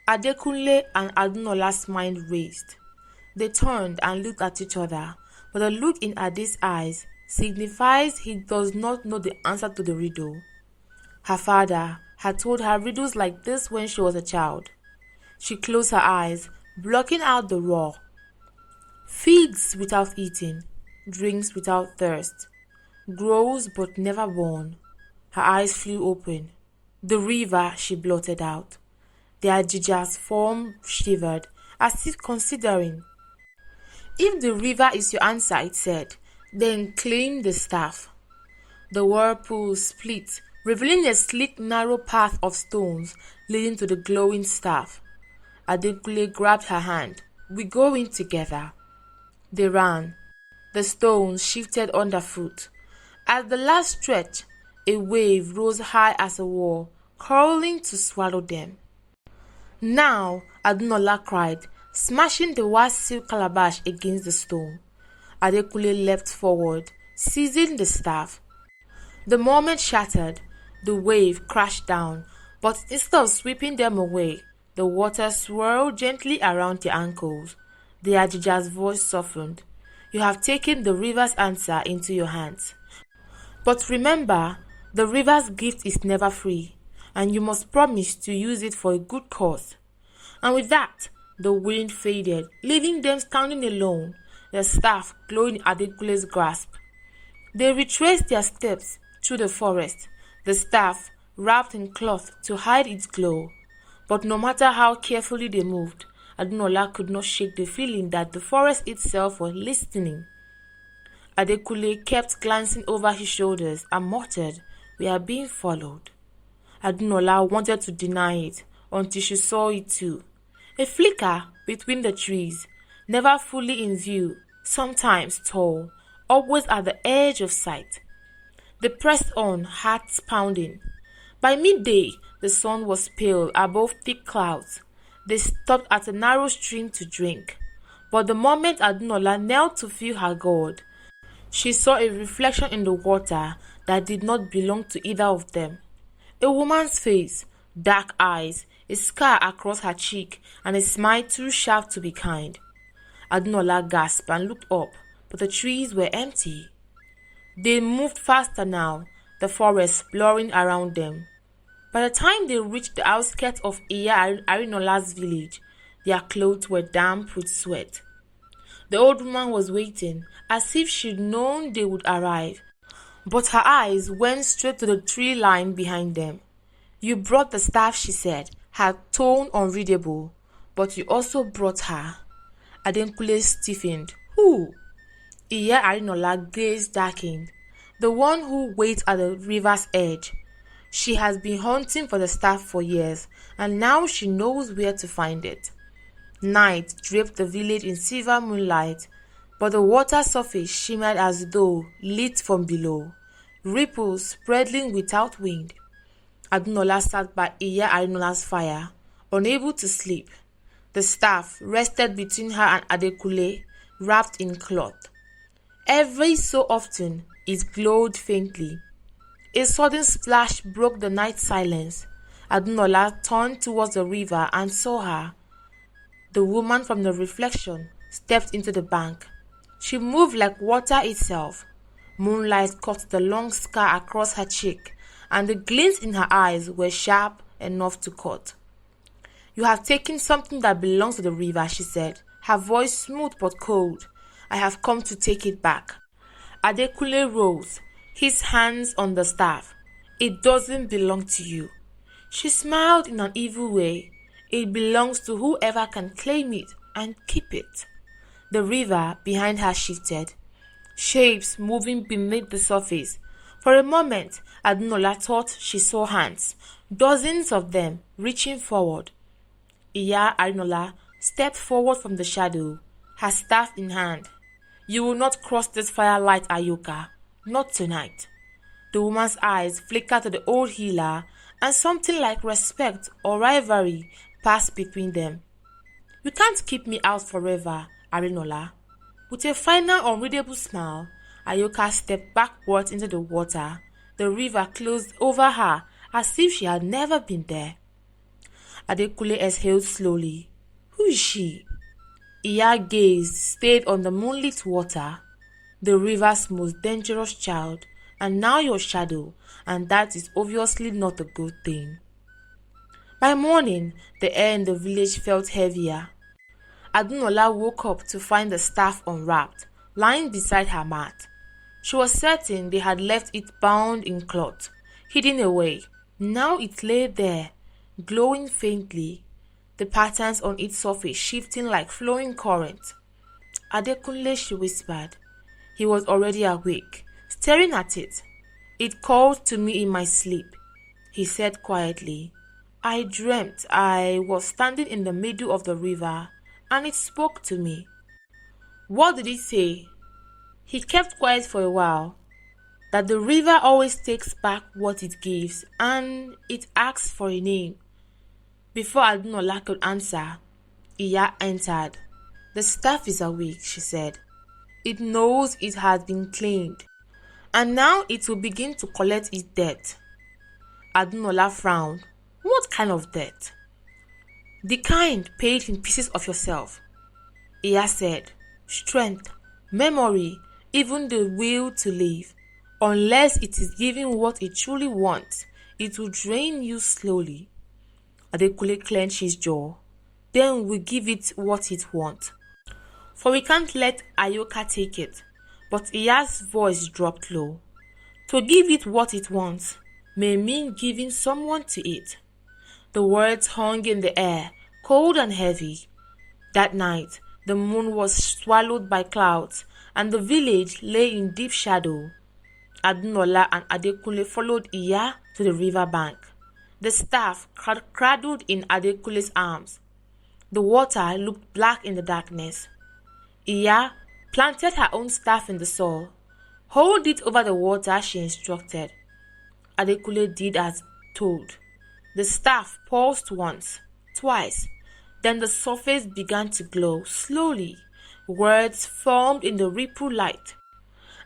Adekunle and Adunola's mind raced. They turned and looked at each other, but the look in Ade's eyes signifies he does not know the answer to the riddle. Her father had told her riddles like this when she was a child. She closed her eyes, blocking out the raw. Figs without eating, drinks without thirst, grows but never born. Her eyes flew open. The river, she blotted out. The Ajija's form shivered, as if considering. If the river is your answer, it said, then claim the staff. The whirlpool split, revealing a sleek, narrow path of stones leading to the glowing staff. Adekunle grabbed her hand. We go in together. They ran. The stones shifted underfoot. At the last stretch, a wave rose high as a wall, curling to swallow them. Now, Adunola cried, smashing the white silk calabash against the stone. Adekunle leapt forward, seizing the staff. The moment shattered, the wave crashed down, but instead of sweeping them away, the water swirled gently around their ankles. The Ajija's voice softened. You have taken the river's answer into your hands. But remember, the river's gift is never free, and you must promise to use it for a good cause. And with that, the wind faded, leaving them standing alone, the staff glowing in Adekunle's grasp. They retraced their steps through the forest, the staff wrapped in cloth to hide its glow. But no matter how carefully they moved, Adunola could not shake the feeling that the forest itself was listening. Adekunle kept glancing over his shoulders and muttered, we are being followed. Adunola wanted to deny it until she saw it too. A flicker between the trees, never fully in view, sometimes tall, always at the edge of sight. They pressed on, hearts pounding. By midday, the sun was pale above thick clouds. They stopped at a narrow stream to drink. But the moment Adunola knelt to feel her God, she saw a reflection in the water that did not belong to either of them. A woman's face, dark eyes, a scar across her cheek, and a smile too sharp to be kind. Adunola gasped and looked up, but the trees were empty. They moved faster now, the forest blurring around them. By the time they reached the outskirts of Aaronola's village, their clothes were damp with sweat. The old woman was waiting, as if she'd known they would arrive, but her eyes went straight to the tree line behind them. You brought the staff, she said, her tone unreadable, but you also brought her. Adekunle stiffened. Who? Iya Arinola gaze darkened. The one who waits at the river's edge. She has been hunting for the staff for years, and now she knows where to find it. Night draped the village in silver moonlight, but the water surface shimmered as though lit from below, ripples spreading without wind. Adunola sat by Iya Arinola's fire, unable to sleep. The staff rested between her and Adekunle, wrapped in cloth. Every so often, it glowed faintly. A sudden splash broke the night silence. Adunola turned towards the river and saw her. The woman from the reflection stepped into the bank. She moved like water itself. Moonlight caught the long scar across her cheek, and the glints in her eyes were sharp enough to cut. You have taken something that belongs to the river, she said, her voice smooth but cold. I have come to take it back. Adekunle rose, his hands on the staff. It doesn't belong to you. She smiled in an evil way. It belongs to whoever can claim it and keep it. The river behind her shifted, shapes moving beneath the surface. For a moment, Adunola thought she saw hands, dozens of them, reaching forward. Iya Arinola stepped forward from the shadow, her staff in hand. You will not cross this firelight, Aayoka. Not tonight. The woman's eyes flickered to the old healer, and something like respect or rivalry passed between them. You can't keep me out forever, Arinola. With a final unreadable smile, Aayoka stepped backwards into the water. The river closed over her as if she had never been there. Adekule exhaled slowly. Who is she? Iya gazed, stayed on the moonlit water. The river's most dangerous child, and now your shadow, and that is obviously not a good thing. By morning, the air in the village felt heavier. Adunola woke up to find the staff unwrapped, lying beside her mat. She was certain they had left it bound in cloth, hidden away. Now it lay there, glowing faintly, the patterns on its surface shifting like flowing current. Adekunle, she whispered. He was already awake, staring at it. It called to me in my sleep, he said quietly. I dreamt I was standing in the middle of the river, and it spoke to me. What did it say? He kept quiet for a while. That the river always takes back what it gives, and it asks for a name. Before Adunola could answer, Iya entered. The staff is awake, she said. It knows it has been claimed, and now it will begin to collect its debt. Adunola frowned. What kind of debt? The kind paid in pieces of yourself. Iya said, strength, memory, even the will to live. Unless it is given what it truly wants, it will drain you slowly. Adekule clenched his jaw. Then we give it what it wants. For we can't let Aayoka take it. But Iya's voice dropped low. To give it what it wants may mean giving someone to it. The words hung in the air, cold and heavy. That night, the moon was swallowed by clouds, and the village lay in deep shadow. Adunola and Adekunle followed Iya to the river bank. The staff cradled in Adekule's arms. The water looked black in the darkness. Iya planted her own staff in the soil. Hold it over the water, she instructed. Adekule did as told. The staff paused once, twice. Then the surface began to glow slowly. Words formed in the ripple light.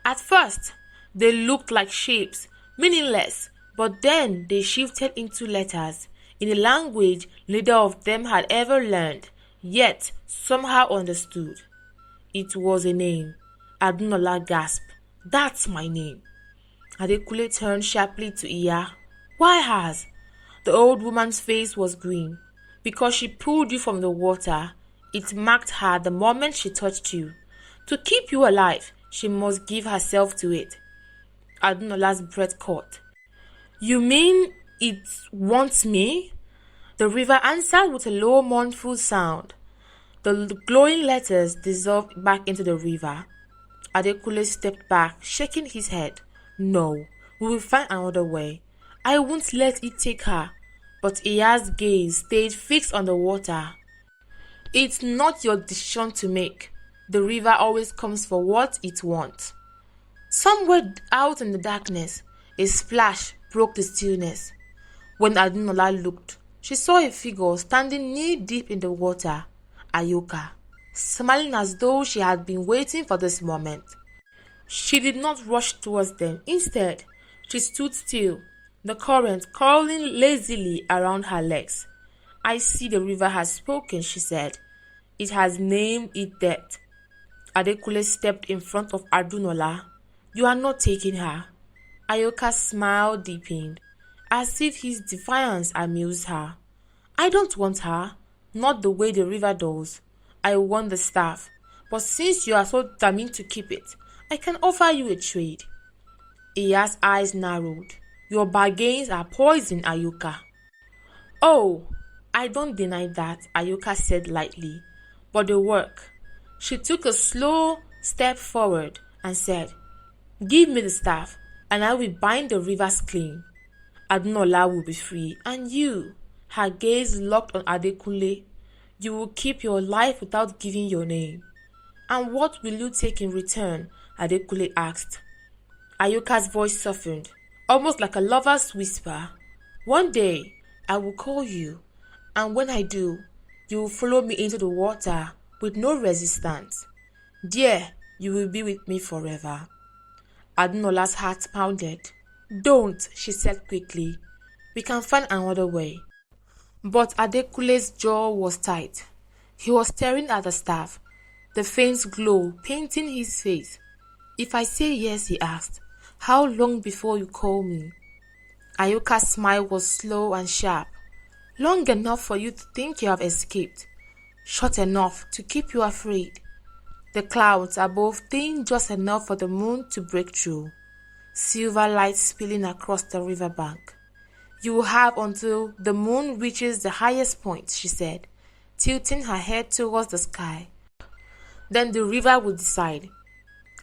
At first, they looked like shapes, meaningless, but then they shifted into letters, in a language neither of them had ever learned, yet somehow understood. It was a name. Adunola gasped. That's my name. Adekule turned sharply to Iya. Why has? The old woman's face was green. Because she pulled you from the water. It marked her the moment she touched you. To keep you alive, she must give herself to it. Adunola's breath caught. You mean it wants me? The river answered with a low mournful sound. The glowing letters dissolved back into the river. Adekule stepped back, shaking his head. No, we will find another way. I won't let it take her. But Iya's gaze stayed fixed on the water. It's not your decision to make. The river always comes for what it wants. Somewhere out in the darkness, a splash broke the stillness. When Adunola looked, she saw a figure standing knee-deep in the water, Aayoka, smiling as though she had been waiting for this moment. She did not rush towards them. Instead, she stood still, the current curling lazily around her legs. I see the river has spoken, she said. It has named it death. Adekule stepped in front of Adunola. You are not taking her. Aayoka's smile deepened, as if his defiance amused her. I don't want her, not the way the river does. I want the staff, but since you are so determined to keep it, I can offer you a trade. Iya's eyes narrowed. Your bargains are poison, Aayoka. Oh, I don't deny that, Aayoka said lightly. But the work. She took a slow step forward and said, Give me the staff, and I will bind the rivers clean. Adunola will be free, and you, her gaze locked on Adekunle, you will keep your life without giving your name. And what will you take in return? Adekunle asked. Aayoka's voice softened, almost like a lover's whisper. One day, I will call you, and when I do, you will follow me into the water with no resistance. There, you will be with me forever. Adunola's heart pounded. Don't, she said quickly. We can find another way. But Adekule's jaw was tight. He was staring at the staff, the faint glow painting his face. "If I say yes," he asked, "how long before you call me?" Aayoka's smile was slow and sharp. "Long enough for you to think you have escaped. Short enough to keep you afraid." The clouds above thin just enough for the moon to break through. Silver light spilling across the riverbank. "You will have until the moon reaches the highest point," she said, tilting her head towards the sky. "Then the river will decide."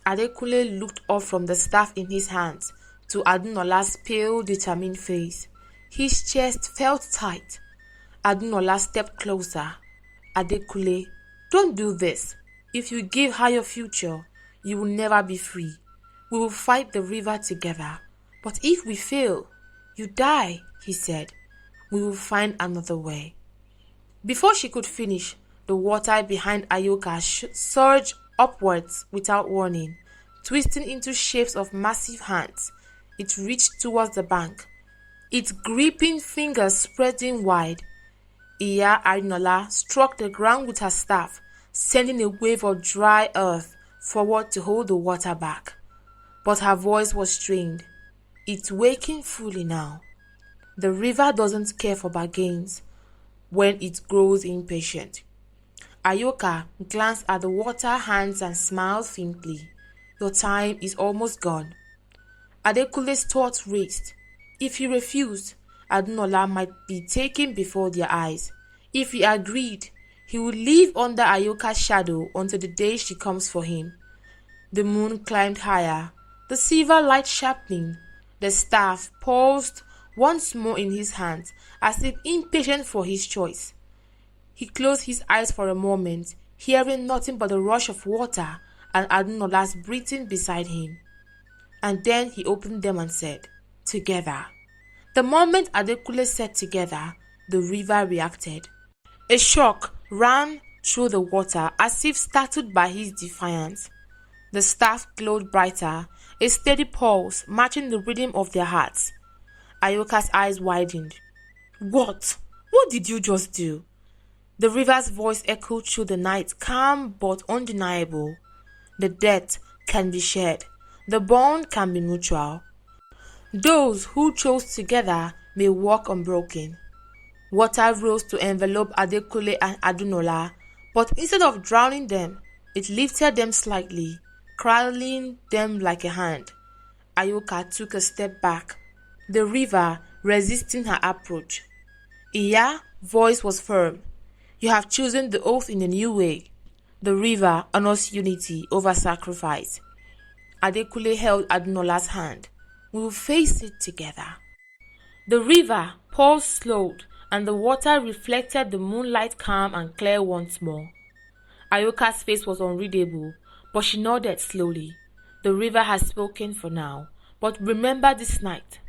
Adekule looked up from the staff in his hands to Adunola's pale, determined face. His chest felt tight. Adunola stepped closer. "Adekule, don't do this. If you give her your future, you will never be free. We will fight the river together. But if we fail, you die," he said. "We will find another way." Before she could finish, the water behind Aayoka surged upwards without warning, twisting into shapes of massive hands. It reached towards the bank, its gripping fingers spreading wide. Iya Adunola struck the ground with her staff, sending a wave of dry earth forward to hold the water back. But her voice was strained. "It's waking fully now. The river doesn't care for bargains when it grows impatient." Aayoka glanced at the water hands and smiled faintly. "Your time is almost gone." Adekule's thoughts raced. If he refused, Adunola might be taken before their eyes. If he agreed, he would live under Aayoka's shadow until the day she comes for him. The moon climbed higher, the silver light sharpening. The staff paused once more in his hands, as if impatient for his choice. He closed his eyes for a moment, hearing nothing but the rush of water and Adunola's breathing beside him. And then he opened them and said, "Together." The moment Adekule said "together," the river reacted. A shock ran through the water as if startled by his defiance. The staff glowed brighter, a steady pulse matching the rhythm of their hearts. Aayoka's eyes widened. What? What did you just do?" The river's voice echoed through the night, calm but undeniable. "The debt can be shared. The bond can be mutual. Those who chose together may walk unbroken." Water rose to envelope Adekule and Adunola, but instead of drowning them, it lifted them slightly, cradling them like a hand. Aayoka took a step back, the river resisting her approach. Iya's voice was firm. "You have chosen the oath in a new way. The river honors unity over sacrifice." Adekule held Adunola's hand. "We will face it together." The river pulse slowed, and the water reflected the moonlight calm and clear once more. Aayoka's face was unreadable, but she nodded slowly. "The river has spoken for now, but remember this night."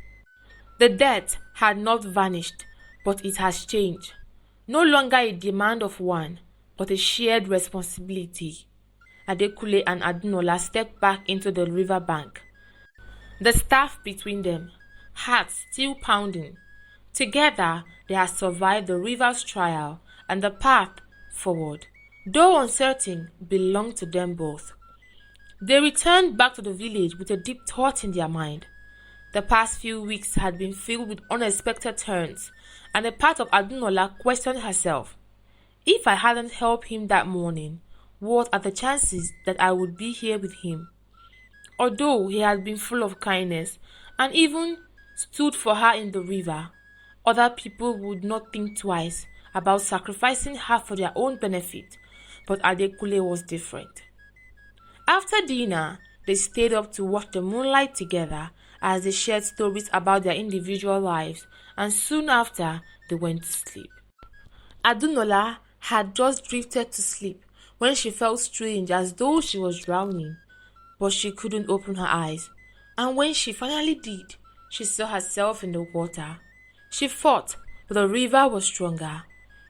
The debt had not vanished, but it has changed. No longer a demand of one, but a shared responsibility. Adekule and Adunola stepped back into the river bank, the staff between them, hearts still pounding. Together, they had survived the river's trial, and the path forward, though uncertain, belonged to them both. They returned back to the village with a deep thought in their mind. The past few weeks had been filled with unexpected turns, and a part of Adunola questioned herself. If I hadn't helped him that morning, what are the chances that I would be here with him? Although he had been full of kindness and even stood for her in the river, other people would not think twice about sacrificing her for their own benefit, but Adekule was different. After dinner, they stayed up to watch the moonlight together as they shared stories about their individual lives, and soon after, they went to sleep. Adunola had just drifted to sleep when she felt strange as though she was drowning, but she couldn't open her eyes, and when she finally did, she saw herself in the water. She fought, but the river was stronger.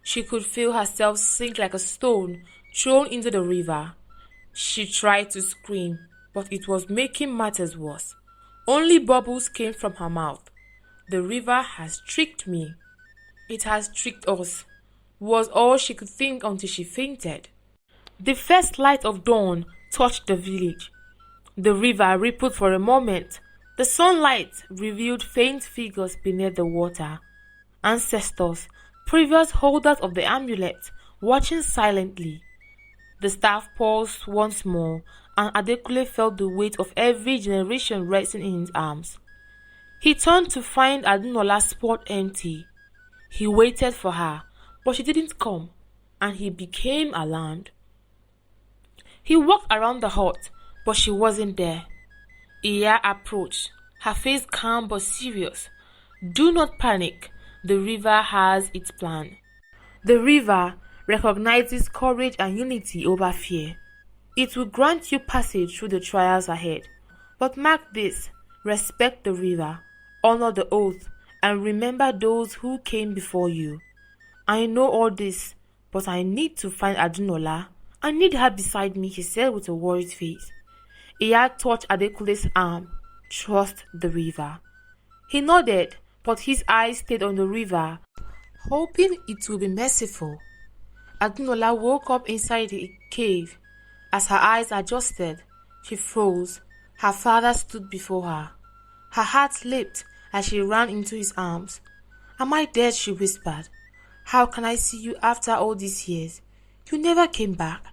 She could feel herself sink like a stone thrown into the river. She tried to scream, but it was making matters worse. Only bubbles came from her mouth. "The river has tricked me." It has tricked us, was all she could think until she fainted. The first light of dawn touched the village. The river rippled for a moment. The sunlight revealed faint figures beneath the water. Ancestors, previous holders of the amulet, watching silently. The staff paused once more, and Adekule felt the weight of every generation resting in his arms. He turned to find Adunola's spot empty. He waited for her, but she didn't come, and he became alarmed. He walked around the hut, but she wasn't there. Iya approached, her face calm but serious. Do not panic. The river has its plan. The river recognizes courage and unity over fear. It will grant you passage through the trials ahead. But mark this, respect the river, honor the oath, and remember those who came before you. I know all this, but I need to find Adunola. I need her beside me, he said with a worried face. Iya touched Adekule's arm. Trust the river. He nodded, but his eyes stayed on the river, hoping it would be merciful. Adunola woke up inside the cave. As her eyes adjusted, she froze. Her father stood before her. Her heart leaped as she ran into his arms. Am I dead? She whispered. How can I see you after all these years? You never came back.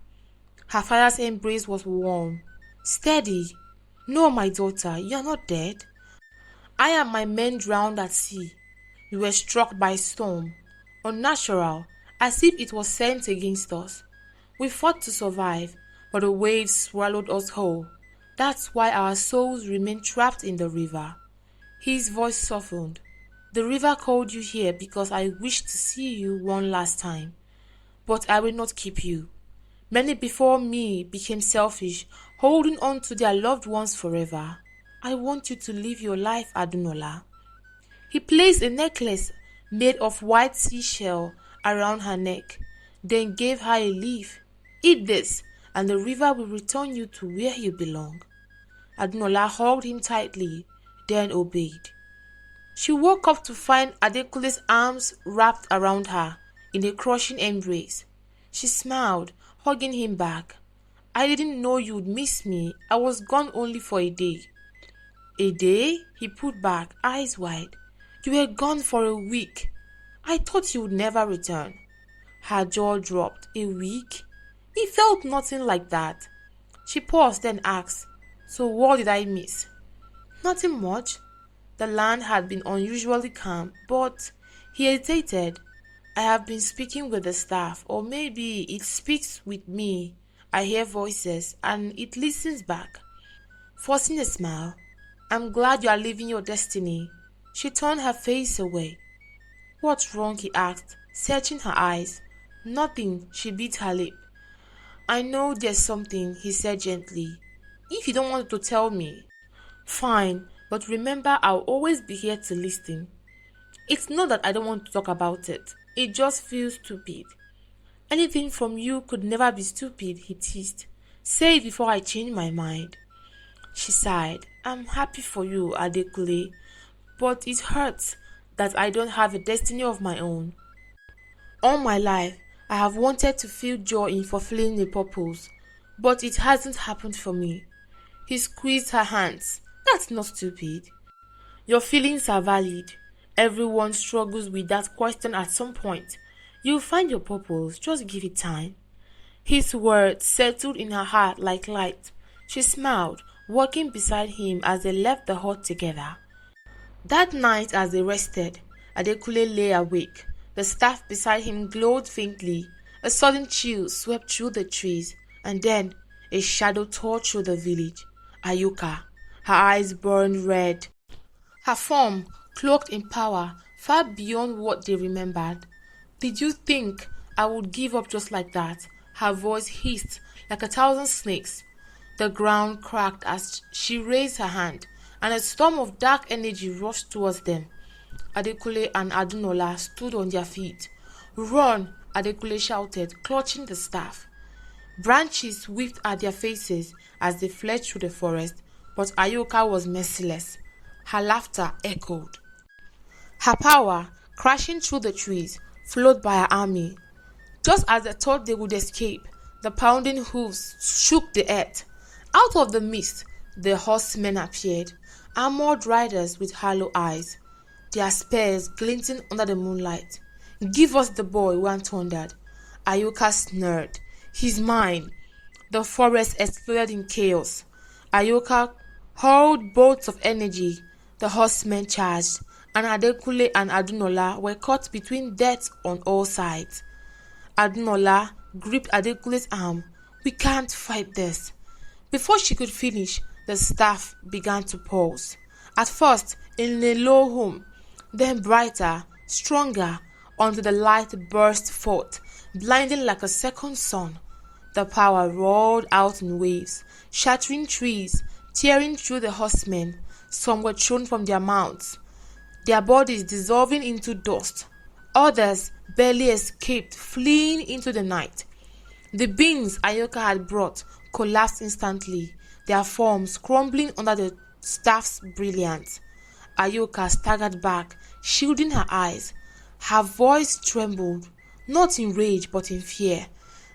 Her father's embrace was warm, steady. No, my daughter, you are not dead. I and my men drowned at sea. We were struck by a storm, unnatural, as if it was sent against us. We fought to survive, but the waves swallowed us whole. That's why our souls remain trapped in the river. His voice softened. The river called you here because I wished to see you one last time. But I will not keep you. Many before me became selfish, holding on to their loved ones forever. I want you to live your life, Adunola. He placed a necklace made of white seashell around her neck, then gave her a leaf. Eat this, and the river will return you to where you belong. Adunola hugged him tightly, then obeyed. She woke up to find Adekule's arms wrapped around her in a crushing embrace. She smiled, hugging him back. I didn't know you'd miss me. I was gone only for a day. A day? He pulled back, eyes wide. You were gone for a week. I thought you would never return. Her jaw dropped. A week? It felt nothing like that. She paused, then asked, So what did I miss? Nothing much. The land had been unusually calm, but he hesitated. I have been speaking with the staff, or maybe it speaks with me. I hear voices, and it listens back. Forcing a smile, I'm glad you are living your destiny. She turned her face away. What's wrong? He asked, searching her eyes. Nothing, she bit her lip. I know there's something, he said gently. If you don't want to tell me, fine, but remember I'll always be here to listen. It's not that I don't want to talk about it. It just feels stupid. Anything from you could never be stupid, he teased. Say it before I change my mind. She sighed. I'm happy for you, Adekule, but it hurts that I don't have a destiny of my own. All my life, I have wanted to feel joy in fulfilling a purpose, but it hasn't happened for me. He squeezed her hands. That's not stupid. Your feelings are valid. Everyone struggles with that question at some point. You'll find your purpose, just give it time. His words settled in her heart like light. She smiled, walking beside him as they left the hut together. That night as they rested, Adekule lay awake. The staff beside him glowed faintly. A sudden chill swept through the trees, and then a shadow tore through the village. Aayoka, her eyes burned red. Her form, cloaked in power, far beyond what they remembered. Did you think I would give up just like that? Her voice hissed like 1,000 snakes. The ground cracked as she raised her hand, and a storm of dark energy rushed towards them. Adekule and Adunola stood on their feet. Run! Adekule shouted, clutching the staff. Branches whipped at their faces as they fled through the forest, but Aayoka was merciless. Her laughter echoed. Her power, crashing through the trees, followed by her army. Just as they thought they would escape, the pounding hooves shook the earth. Out of the mist, the horsemen appeared, armored riders with hollow eyes, their spears glinting under the moonlight. "Give us the boy," one thundered. Aayoka snarled. "He's mine." The forest exploded in chaos. Aayoka hurled bolts of energy. The horsemen charged, and Adekule and Adunola were caught between death on all sides. Adunola gripped Adekule's arm. "We can't fight this." Before she could finish, the staff began to pulse. At first, in a low hum, then brighter, stronger, until the light burst forth, blinding like a second sun. The power roared out in waves, shattering trees, tearing through the horsemen. Some were thrown from their mounts, their bodies dissolving into dust. Others barely escaped, fleeing into the night. The beings Aayoka had brought collapsed instantly, their forms crumbling under the staff's brilliance. Aayoka staggered back, shielding her eyes. Her voice trembled, not in rage but in fear.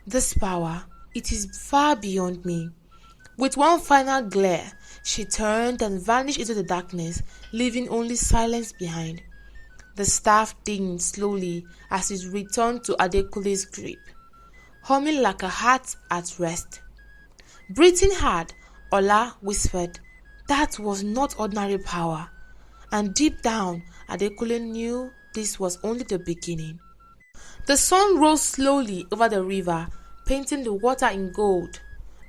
"This power, it is far beyond me." With one final glare, she turned and vanished into the darkness, leaving only silence behind. The staff dinged slowly as it returned to Adekule's grip, humming like a heart at rest. Breathing hard, Ola whispered, "That was not ordinary power." And deep down, Adekule knew this was only the beginning. The sun rose slowly over the river, painting the water in gold.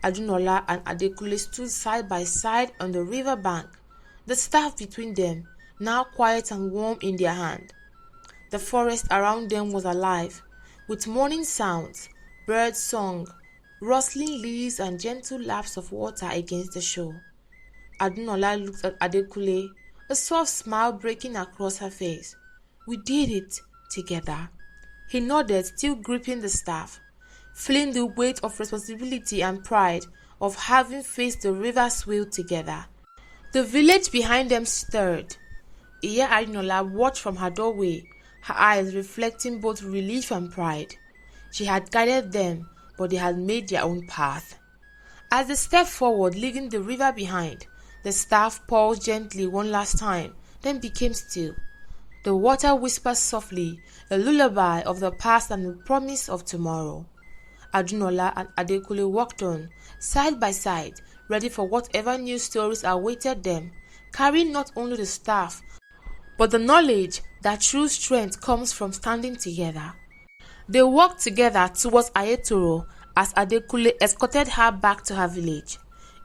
Adunola and Adekule stood side by side on the river bank, the staff between them, now quiet and warm in their hand. The forest around them was alive, with morning sounds, bird song, rustling leaves and gentle laps of water against the shore. Adunola looked at Adekule, a soft smile breaking across her face. "We did it together." He nodded, still gripping the staff, feeling the weight of responsibility and pride of having faced the river's will together. The village behind them stirred. Iya Adunola watched from her doorway, her eyes reflecting both relief and pride. She had guided them, but they had made their own path. As they stepped forward, leaving the river behind, the staff paused gently one last time, then became still. The water whispered softly, a lullaby of the past and the promise of tomorrow. Adunola and Adekule walked on, side by side, ready for whatever new stories awaited them, carrying not only the staff, but the knowledge that true strength comes from standing together. They walked together towards Ayetoro as Adekule escorted her back to her village.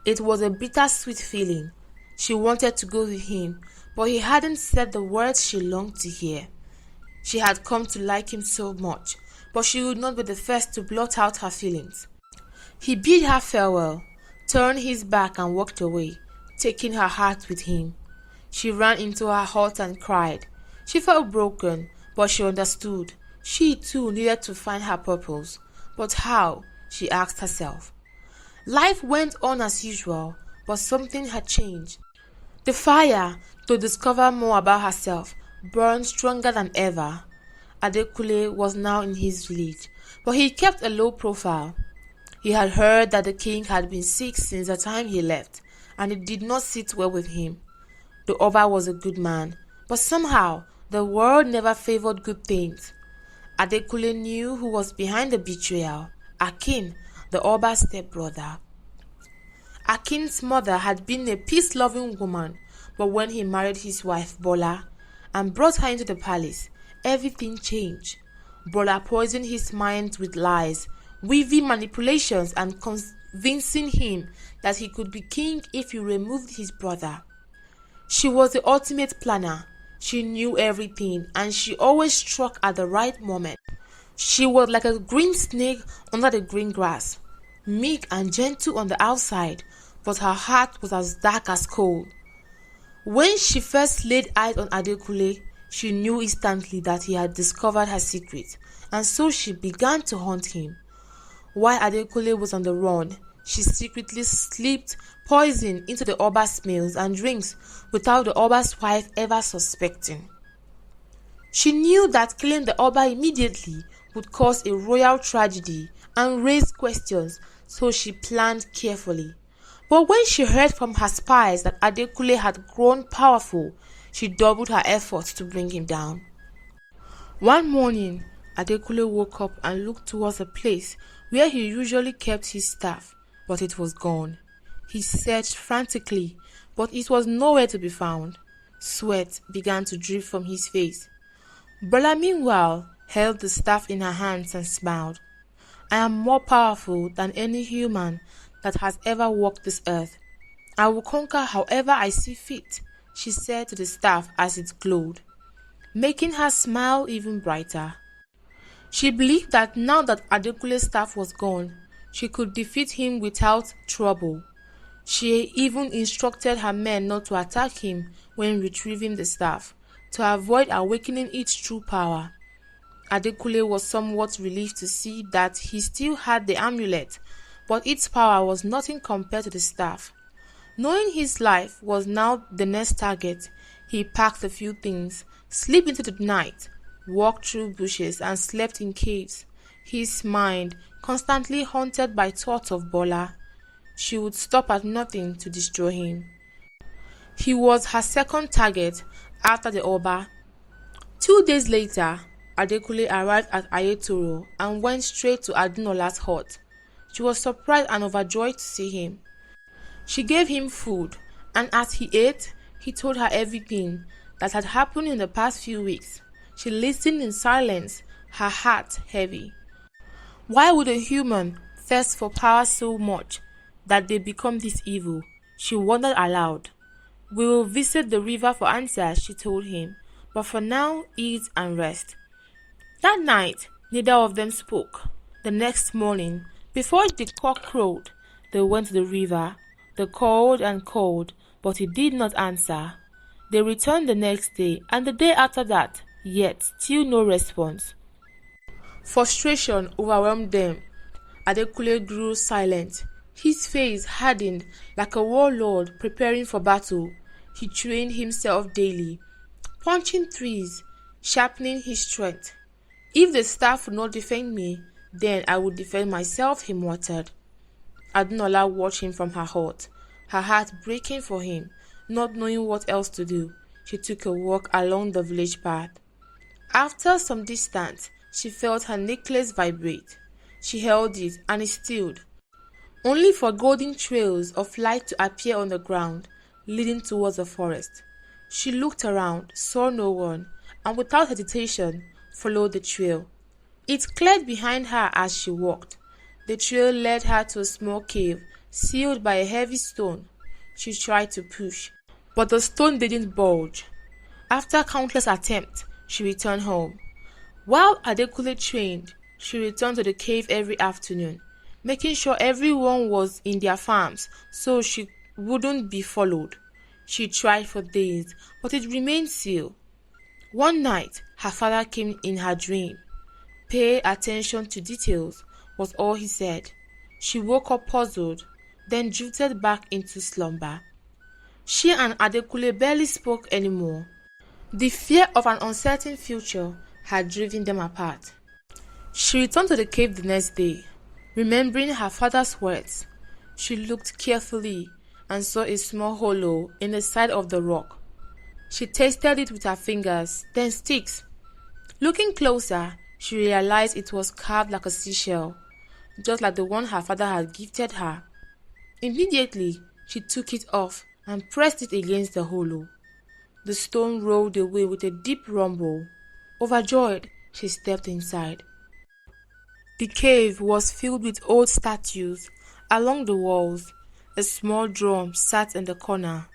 It was a bittersweet feeling. She wanted to go with him, but he hadn't said the words she longed to hear. She had come to like him so much, but she would not be the first to blot out her feelings. He bid her farewell, turned his back and walked away, taking her heart with him. She ran into her hut and cried. She felt broken, but she understood. She too needed to find her purpose. But how? She asked herself. Life went on as usual, but something had changed. The fire, to discover more about herself, burned stronger than ever. Adekule was now in his village, but he kept a low profile. He had heard that the king had been sick since the time he left, and it did not sit well with him. The Oba was a good man, but somehow the world never favored good things. Adekule knew who was behind the betrayal: Akin, the Oba's stepbrother. Akin's mother had been a peace-loving woman, but when he married his wife Bola and brought her into the palace, everything changed. Bola poisoned his mind with lies, weaving manipulations and convincing him that he could be king if he removed his brother. She was the ultimate planner. She knew everything, and she always struck at the right moment. She was like a green snake under the green grass, meek and gentle on the outside, but her heart was as dark as coal. When she first laid eyes on Adekule, she knew instantly that he had discovered her secret, and so she began to hunt him. While Adekule was on the run, she secretly slipped poison into the Oba's meals and drinks without the Oba's wife ever suspecting. She knew that killing the Oba immediately would cause a royal tragedy and raise questions, so she planned carefully. But when she heard from her spies that Adekule had grown powerful, she doubled her efforts to bring him down. One morning, Adekule woke up and looked towards a place where he usually kept his staff, but it was gone. He searched frantically, but it was nowhere to be found. Sweat began to drip from his face. Bola meanwhile held the staff in her hands and smiled. I am more powerful than any human that has ever walked this earth. I will conquer however I see fit, she said to the staff as it glowed, making her smile even brighter. She believed that now that Adekule's staff was gone, she could defeat him without trouble. She even instructed her men not to attack him when retrieving the staff, to avoid awakening its true power. Adekule was somewhat relieved to see that he still had the amulet, but its power was nothing compared to the staff. Knowing his life was now the next target, he packed a few things, slipped into the night, walked through bushes and slept in caves, his mind constantly haunted by thoughts of Bola. She would stop at nothing to destroy him. He was her second target after the Oba. 2 days later, Adekule arrived at Ayetoro and went straight to Adunola's hut. She was surprised and overjoyed to see him. She gave him food, and as he ate, he told her everything that had happened in the past few weeks. She listened in silence, her heart heavy. Why would a human thirst for power so much that they become this evil? She wondered aloud. We will visit the river for answers, she told him, but for now, eat and rest. That night, neither of them spoke. The next morning, before the cock crowed, they went to the river. They called and called, but he did not answer. They returned the next day, and the day after that, yet still no response. Frustration overwhelmed them. Adekule grew silent. His face hardened like a warlord preparing for battle. He trained himself daily, punching trees, sharpening his strength. If the staff would not defend me, then I would defend myself, he muttered. Adunola watched him from her hut, her heart breaking for him. Not knowing what else to do, she took a walk along the village path. After some distance, she felt her necklace vibrate. She held it and it stilled, only for golden trails of light to appear on the ground, leading towards the forest. She looked around, saw no one, and without hesitation, followed the trail. It cleared behind her as she walked. The trail led her to a small cave, sealed by a heavy stone. She tried to push, but the stone didn't budge. After countless attempts, she returned home. While Adekule trained, she returned to the cave every afternoon, making sure everyone was in their farms so she wouldn't be followed. She tried for days, but it remained sealed. One night, her father came in her dream. Pay attention to details, was all he said. She woke up puzzled, then drifted back into slumber. She and Adekule barely spoke anymore. The fear of an uncertain future had driven them apart. She returned to the cave the next day, remembering her father's words. She looked carefully and saw a small hollow in the side of the rock. She tasted it with her fingers, then sticks. Looking closer, she realized it was carved like a seashell, just like the one her father had gifted her. Immediately, she took it off and pressed it against the hollow. The stone rolled away with a deep rumble. Overjoyed, she stepped inside. The cave was filled with old statues. Along the walls, a small drum sat in the corner.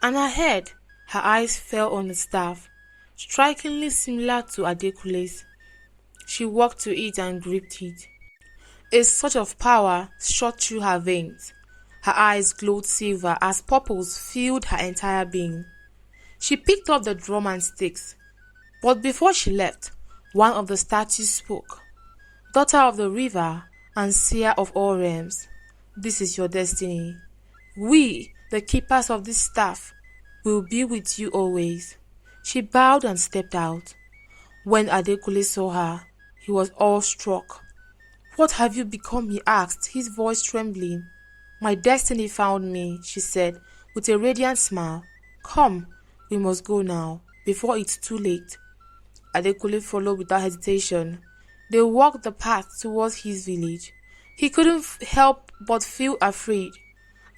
And ahead, her eyes fell on the staff, strikingly similar to Adekule's. She walked to it and gripped it. A surge of power shot through her veins. Her eyes glowed silver as purples filled her entire being. She picked up the drum and sticks. But before she left, one of the statues spoke. Daughter of the river and seer of all realms, this is your destiny. We, the keepers of this staff, will be with you always. She bowed and stepped out. When Adekule saw her, he was awestruck. "What have you become?" he asked, his voice trembling. "My destiny found me," she said, with a radiant smile. "Come, we must go now, before it's too late." Adekule followed without hesitation. They walked the path towards his village. He couldn't help but feel afraid.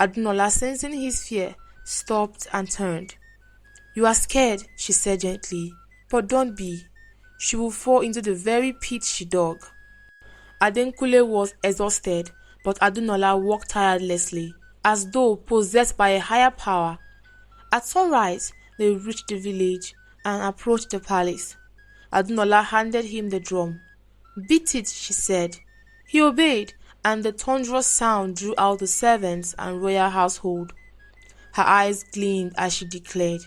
Adunola, sensing his fear, stopped and turned. "You are scared," she said gently, "but don't be. She will fall into the very pit she dug." Adenkule was exhausted, but Adunola walked tirelessly, as though possessed by a higher power. At sunrise, they reached the village and approached the palace. Adunola handed him the drum. "Beat it," she said. He obeyed, and the thunderous sound drew out the servants and royal household. Her eyes gleamed as she declared,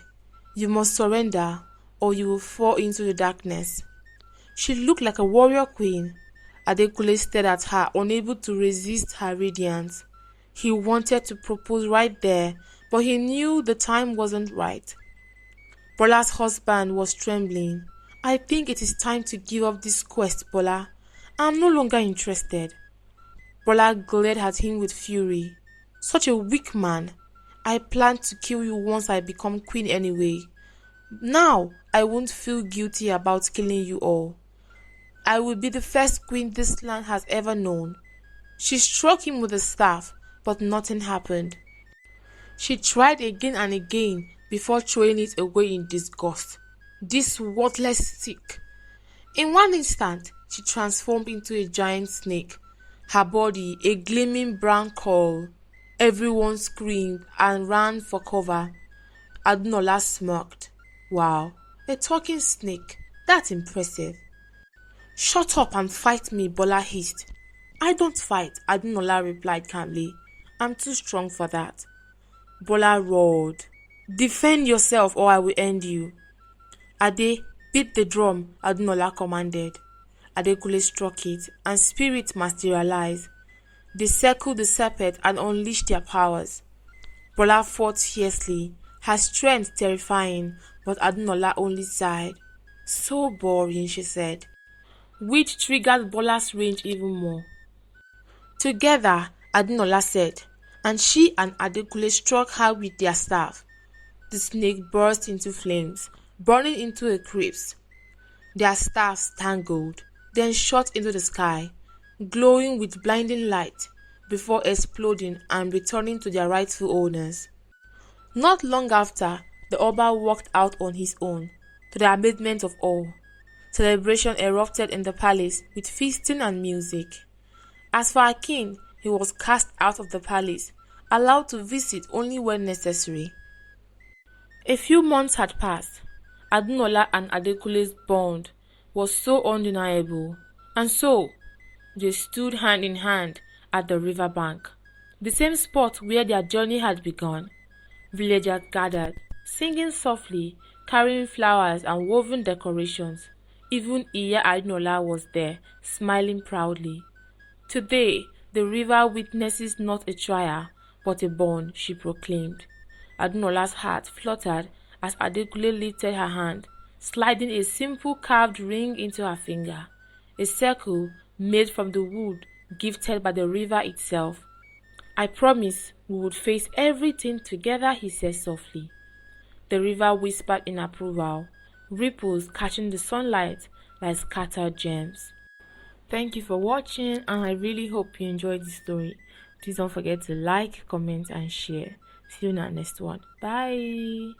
"You must surrender, or you will fall into the darkness." She looked like a warrior queen. Adekule stared at her, unable to resist her radiance. He wanted to propose right there, but he knew the time wasn't right. Bola's husband was trembling. "I think it is time to give up this quest, Bola. I am no longer interested." Bola glared at him with fury. "Such a weak man. I planned to kill you once I become queen anyway. Now I won't feel guilty about killing you all. I will be the first queen this land has ever known." She struck him with a staff, but nothing happened. She tried again and again before throwing it away in disgust. This worthless stick. In one instant, she transformed into a giant snake, her body a gleaming brown coal. Everyone screamed and ran for cover. Adunola smirked. "Wow, a talking snake. That's impressive." "Shut up and fight me," Bola hissed. "I don't fight," Adunola replied calmly. "I'm too strong for that." Bola roared. "Defend yourself or I will end you." "Ade, beat the drum," Adunola commanded. Adekule struck it, and spirits materialized. They circled the serpent and unleashed their powers. Bola fought fiercely, her strength terrifying, but Adunola only sighed. "So boring," she said, which triggered Bola's rage even more. "Together," Adunola said, and she and Adekule struck her with their staff. The snake burst into flames, burning into a crisp. Their staffs tangled, then shot into the sky, glowing with blinding light, before exploding and returning to their rightful owners. Not long after, the Oba walked out on his own, to the amazement of all. Celebration erupted in the palace with feasting and music. As for our king, he was cast out of the palace, allowed to visit only when necessary. A few months had passed. Adunola and Adekule's bond was so undeniable, and so they stood hand in hand at the river bank, the same spot where their journey had begun. Villagers gathered, singing softly, carrying flowers and woven decorations. Even Iya Adunola was there, smiling proudly. "Today, the river witnesses not a trial, but a bond," she proclaimed. Adunola's heart fluttered as Adekule lifted her hand, sliding a simple carved ring into her finger, a circle made from the wood gifted by the river itself. "I promise we would face everything together," he said softly. The river whispered in approval, ripples catching the sunlight like scattered gems. Thank you for watching, and I really hope you enjoyed the story. Please don't forget to like, comment, and share. See you in our next one. Bye.